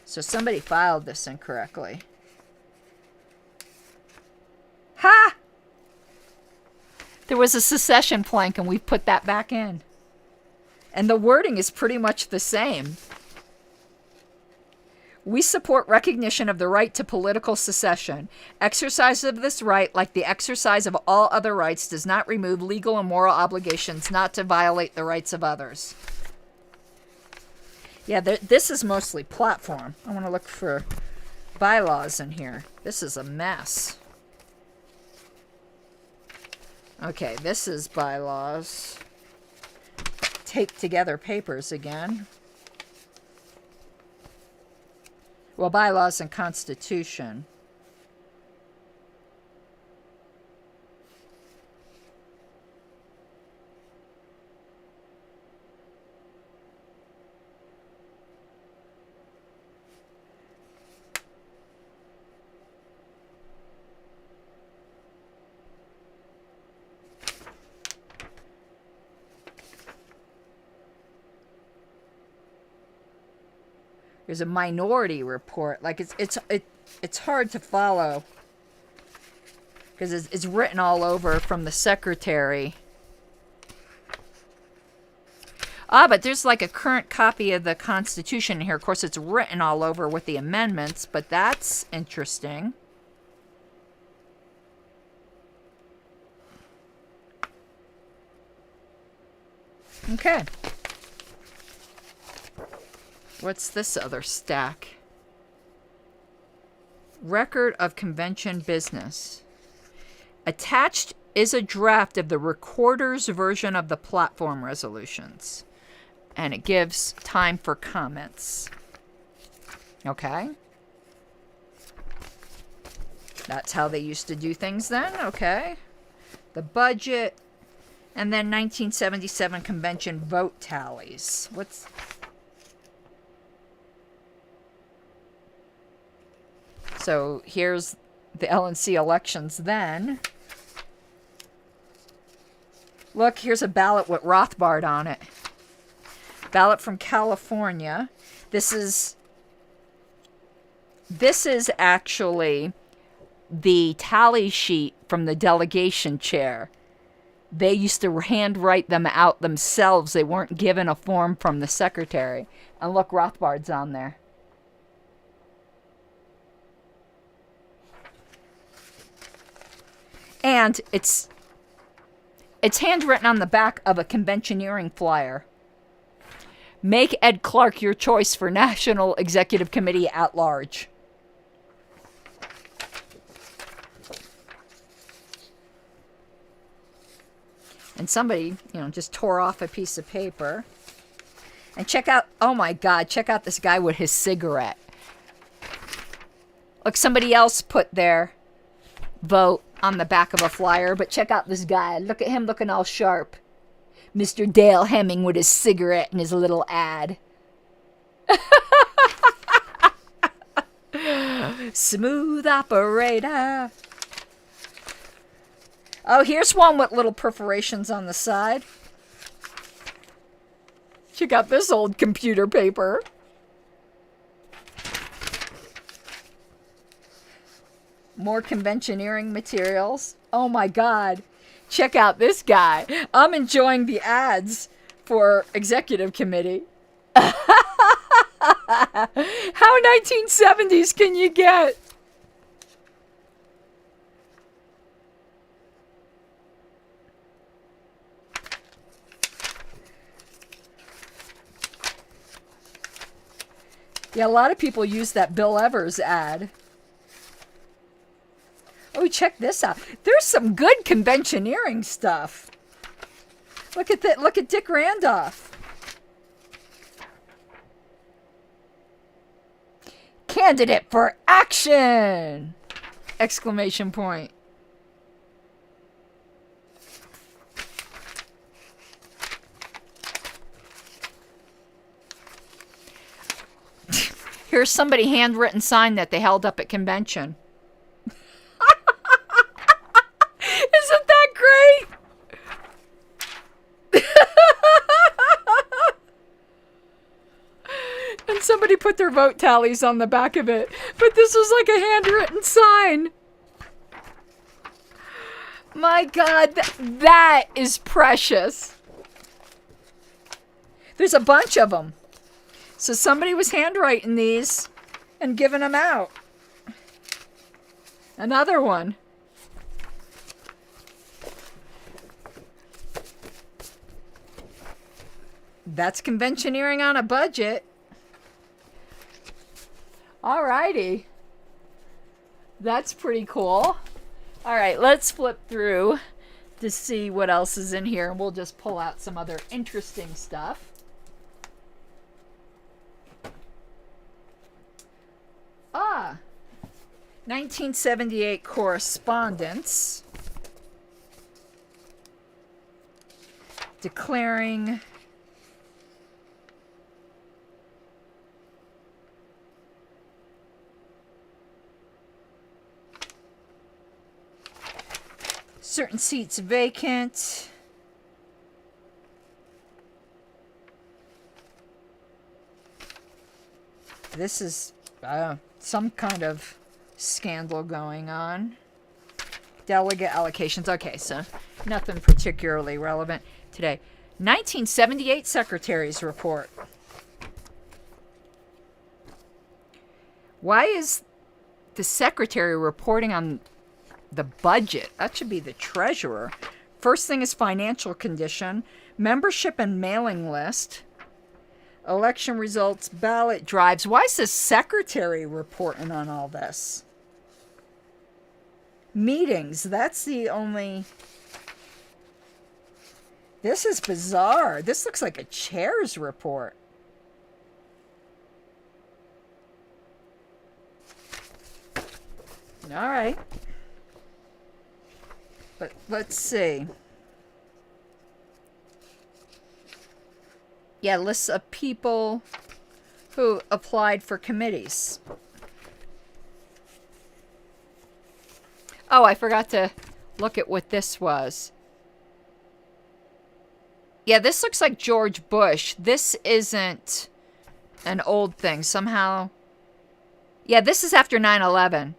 So somebody filed this incorrectly. Ha! There was a secession plank, and we put that back in. And the wording is pretty much the same. We support recognition of the right to political secession. Exercise of this right, like the exercise of all other rights, does not remove legal and moral obligations not to violate the rights of others. Yeah, this is mostly Platform. I want to look for bylaws in here. This is a mess. Okay, this is bylaws. Take together papers again. Well, bylaws and constitution. There's a minority report. Like it's hard to follow because it's written all over from the secretary. But there's like a current copy of the Constitution here. Of course, it's written all over with the amendments, but that's interesting. Okay. What's this other stack? Record of convention business. Attached is a draft of the recorder's version of the platform resolutions. And it gives time for comments. Okay. That's how they used to do things then. Okay. The budget. And then 1977 convention vote tallies. So here's the LNC elections then. Look, here's a ballot with Rothbard on it. Ballot from California. This is actually the tally sheet from the delegation chair. They used to handwrite them out themselves. They weren't given a form from the secretary. And look, Rothbard's on there. And it's handwritten on the back of a conventioneering flyer. Make Ed Clark your choice for National Executive Committee at large. And somebody, just tore off a piece of paper. And check out, oh my God, check out this guy with his cigarette. Look, somebody else put their vote on the back of a flyer, but check out this guy. Look at him looking all sharp. Mr. Dale Hemming with his cigarette and his little ad. Smooth operator. Oh, here's one with little perforations on the side. Check out this old computer paper. More conventioneering materials. Oh my God. Check out this guy. I'm enjoying the ads for executive committee. How 1970s can you get? Yeah, a lot of people use that Bill Evers ad. Oh, check this out. There's some good conventioneering stuff. Look at that. Look at Dick Randolph. Candidate for action! Exclamation point. Here's somebody handwritten sign that they held up at convention. Isn't that great? And somebody put their vote tallies on the back of it. But this was like a handwritten sign. My God, that is precious. There's a bunch of them. So somebody was handwriting these and giving them out. Another one. That's conventioneering on a budget. Alrighty. That's pretty cool. Alright, let's flip through to see what else is in here. And we'll just pull out some other interesting stuff. Ah, 1978 correspondence declaring certain seats vacant. This is some kind of scandal going on. Delegate allocations. Okay, so nothing particularly relevant today. 1978 Secretary's Report. Why is the Secretary reporting on the budget? That should be the Treasurer. First thing is financial condition, membership and mailing list, election results, ballot drives. Why is the Secretary reporting on all this? meetings. That's the only... This is bizarre. This looks like a chairs report. All right. But let's see. Yeah, lists of people who applied for committees. Oh, I forgot to look at what this was. Yeah, this looks like George Bush. This isn't an old thing. Somehow... Yeah, this is after 9/11.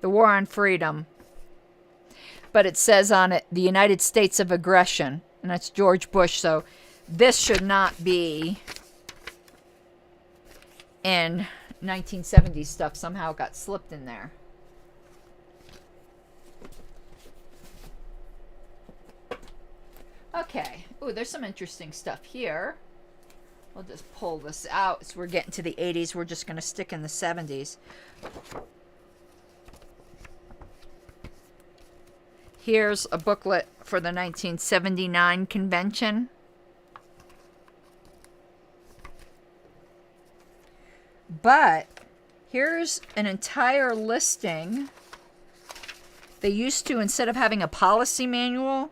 The War on Freedom. But it says on it, the United States of Aggression. And that's George Bush. So this should not be in 1970s stuff. Somehow it got slipped in there. Okay. Ooh, there's some interesting stuff here. We'll just pull this out. So we're getting to the 80s. We're just going to stick in the 70s. Here's a booklet for the 1979 convention. But here's an entire listing. They used to, instead of having a policy manual,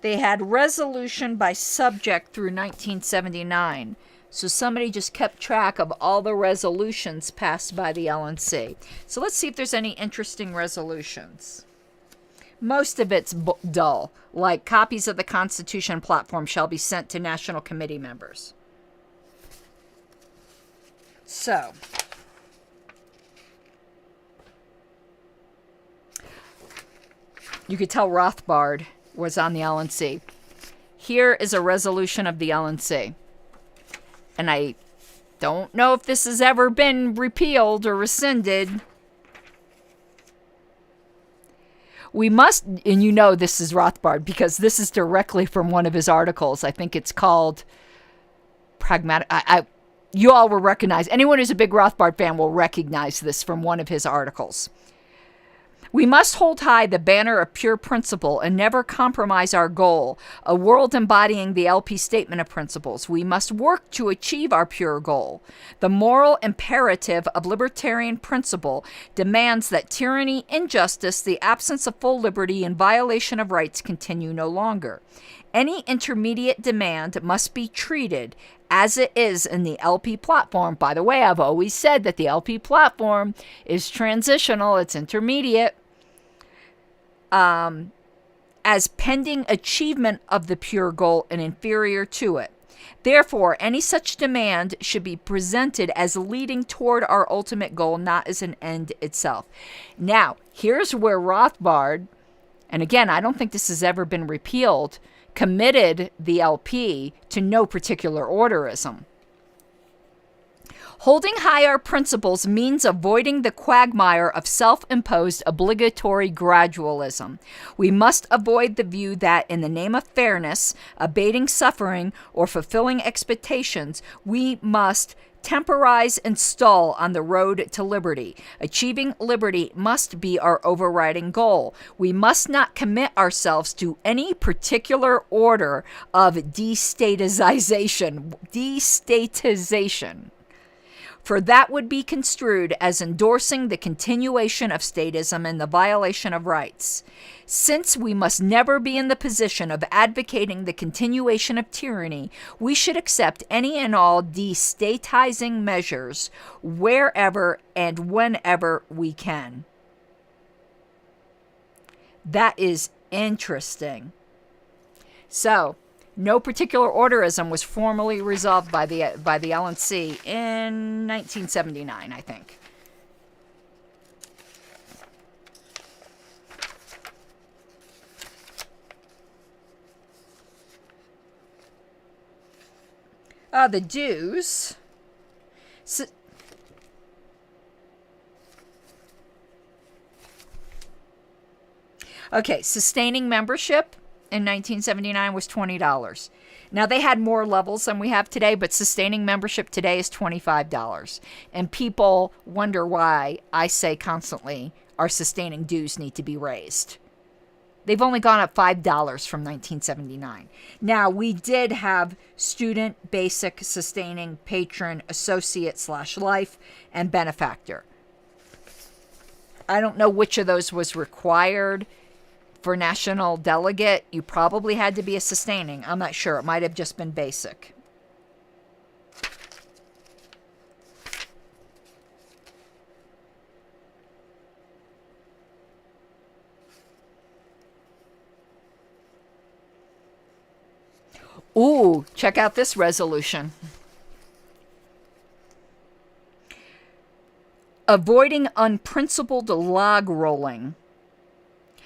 they had resolution by subject through 1979. So somebody just kept track of all the resolutions passed by the LNC. So let's see if there's any interesting resolutions. Most of it's dull, like copies of the Constitution platform shall be sent to National Committee members. So, you could tell Rothbard was on the LNC. Here is a resolution of the LNC. And I don't know if this has ever been repealed or rescinded. We must, and you know this is Rothbard because this is directly from one of his articles. I think it's called Pragmatic. You all will recognize, anyone who's a big Rothbard fan will recognize this from one of his articles. We must hold high the banner of pure principle and never compromise our goal, a world embodying the LP statement of principles. We must work to achieve our pure goal. The moral imperative of libertarian principle demands that tyranny, injustice, the absence of full liberty, and violation of rights continue no longer. Any intermediate demand must be treated as it is in the LP platform. By the way, I've always said that the LP platform is transitional, it's intermediate. As pending achievement of the pure goal and inferior to it. Therefore, any such demand should be presented as leading toward our ultimate goal, not as an end itself. Now, here's where Rothbard, and again, I don't think this has ever been repealed, committed the LP to no particular orderism. Holding high our principles means avoiding the quagmire of self-imposed obligatory gradualism. We must avoid the view that in the name of fairness, abating suffering, or fulfilling expectations, we must temporize and stall on the road to liberty. Achieving liberty must be our overriding goal. We must not commit ourselves to any particular order of destatization. For that would be construed as endorsing the continuation of statism and the violation of rights. Since we must never be in the position of advocating the continuation of tyranny, we should accept any and all destatizing measures wherever and whenever we can. That is interesting. So, no particular orderism was formally resolved by the LNC in 1979, I think. The dues. Okay, sustaining membership in 1979 was $20. Now, they had more levels than we have today, but sustaining membership today is $25. And people wonder why I say constantly, our sustaining dues need to be raised. They've only gone up $5 from 1979. Now, we did have student, basic, sustaining, patron, associate / life, and benefactor. I don't know which of those was required for national delegate. You probably had to be a sustaining. I'm not sure. It might have just been basic. Ooh, check out this resolution. Avoiding unprincipled log rolling.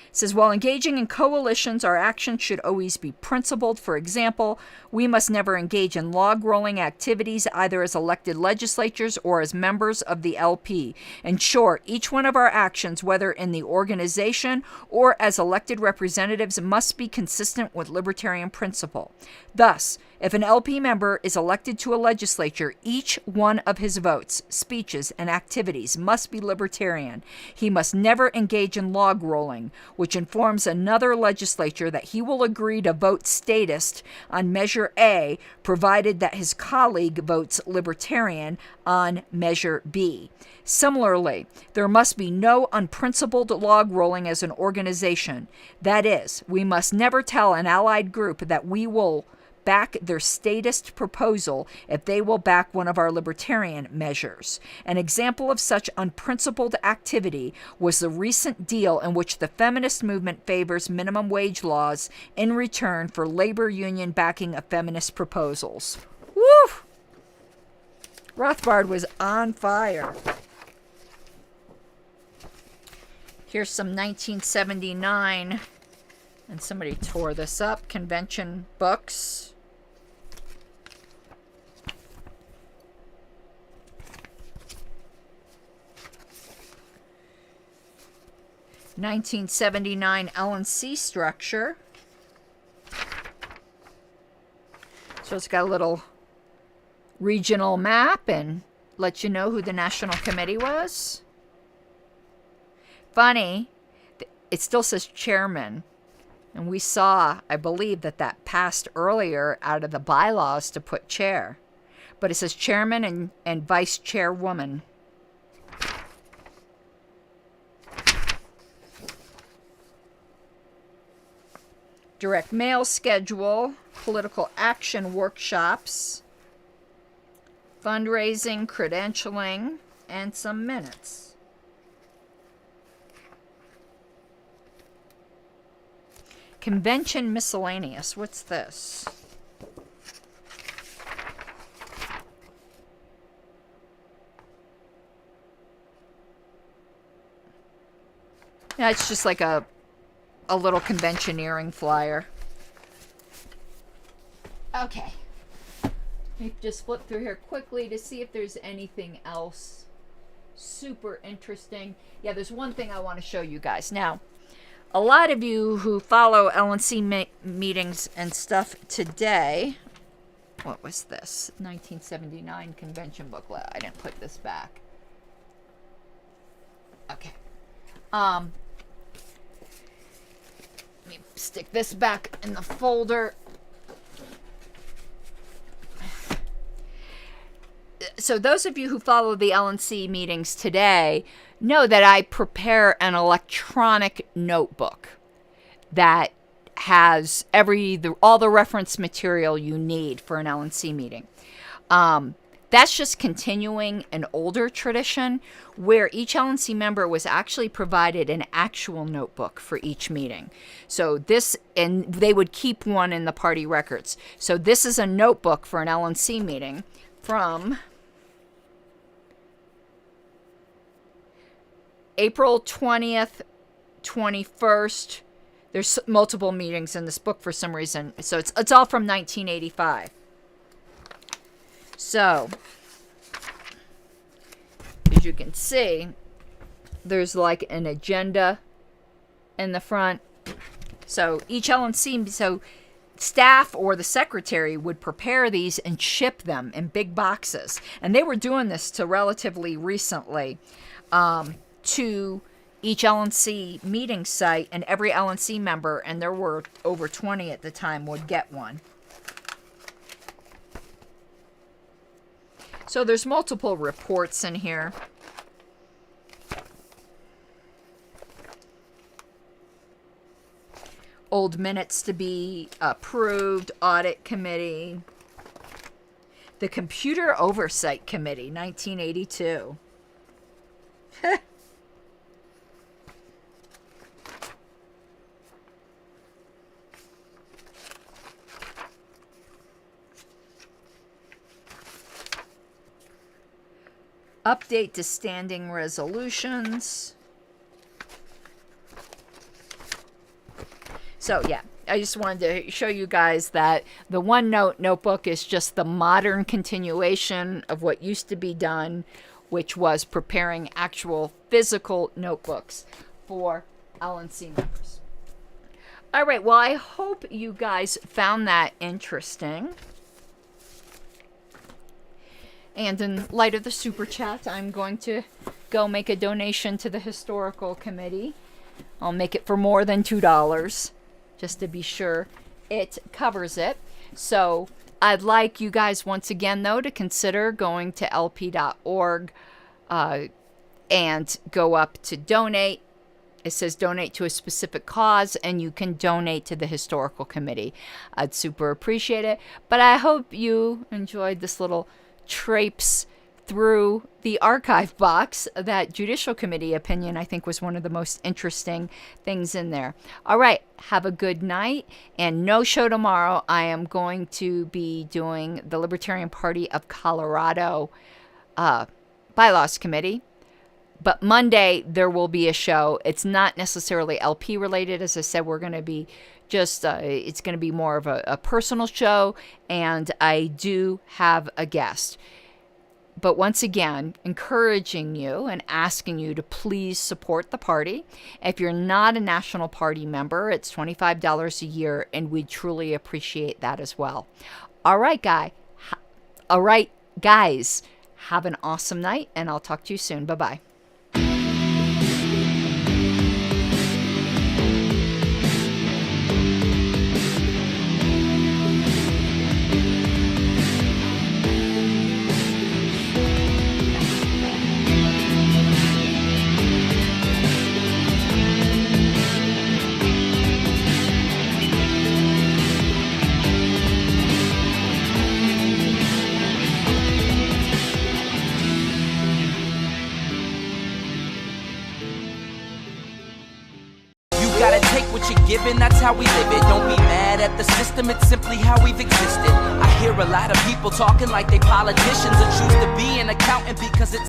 It says, while engaging in coalitions, our actions should always be principled. For example, we must never engage in log rolling activities either as elected legislatures or as members of the LP. In short, each one of our actions, whether in the organization or as elected representatives, must be consistent with libertarian principle. Thus, if an LP member is elected to a legislature, each one of his votes, speeches, and activities must be libertarian. He must never engage in log rolling, which informs another legislature that he will agree to vote statist on Measure A, provided that his colleague votes libertarian on Measure B. Similarly, there must be no unprincipled log rolling as an organization. That is, we must never tell an allied group that we will back their statist proposal if they will back one of our libertarian measures. An example of such unprincipled activity was the recent deal in which the feminist movement favors minimum wage laws in return for labor union backing of feminist proposals. Woo! Rothbard was on fire. Here's some 1979, and somebody tore this up, convention books. (1979) L&C structure. So it's got a little regional map and let you know who the national committee was. Funny, it still says chairman. And we saw, I believe, that passed earlier out of the bylaws to put chair. But it says chairman and vice chairwoman. Direct mail schedule, political action workshops, fundraising, credentialing, and some minutes. Convention miscellaneous. What's this? Yeah, it's just like a little conventioneering flyer. Okay. Let me just flip through here quickly to see if there's anything else super interesting. Yeah, there's one thing I want to show you guys. Now, a lot of you who follow L&C meetings and stuff today, what was this? 1979 convention booklet. I didn't put this back. Okay. Let me stick this back in the folder. So those of you who follow the L&C meetings today know that I prepare an electronic notebook that has all the reference material you need for an L&C meeting. That's just continuing an older tradition where each L&C member was actually provided an actual notebook for each meeting. So and they would keep one in the party records. So this is a notebook for an L&C meeting from April 20th, 21st. There's multiple meetings in this book for some reason. So it's all from 1985. So, as you can see, there's like an agenda in the front. So each L&C, so staff or the secretary would prepare these and ship them in big boxes. And they were doing this to relatively recently to each LNC meeting site, and every LNC member, and there were over 20 at the time, would get one. So there's multiple reports in here. Old minutes to be approved, audit committee. The Computer Oversight Committee, 1982. Update to standing resolutions. So yeah, I just wanted to show you guys that the OneNote notebook is just the modern continuation of what used to be done, which was preparing actual physical notebooks for LNC members. All right, well, I hope you guys found that interesting. And in light of the super chat, I'm going to go make a donation to the historical committee. I'll make it for more than $2, just to be sure it covers it. So I'd like you guys once again, though, to consider going to lp.org and go up to donate. It says donate to a specific cause, and you can donate to the historical committee. I'd super appreciate it. But I hope you enjoyed this little traipse through the archive box. That judicial committee opinion, I think, was one of the most interesting things in there. All right, have a good night, and no show tomorrow. I am going to be doing the Libertarian Party of Colorado bylaws committee. But Monday, there will be a show. It's not necessarily LP related. As I said, we're going to be just, it's going to be more of a personal show, and I do have a guest. But once again, encouraging you and asking you to please support the party. If you're not a National Party member, it's $25 a year, and we'd truly appreciate that as well. All right, guys, have an awesome night, and I'll talk to you soon. Bye-bye. Given, that's how we live it. Don't be mad at the system, it's simply how we've existed. I hear a lot of people talking like they politicians and choose to be an accountant because it's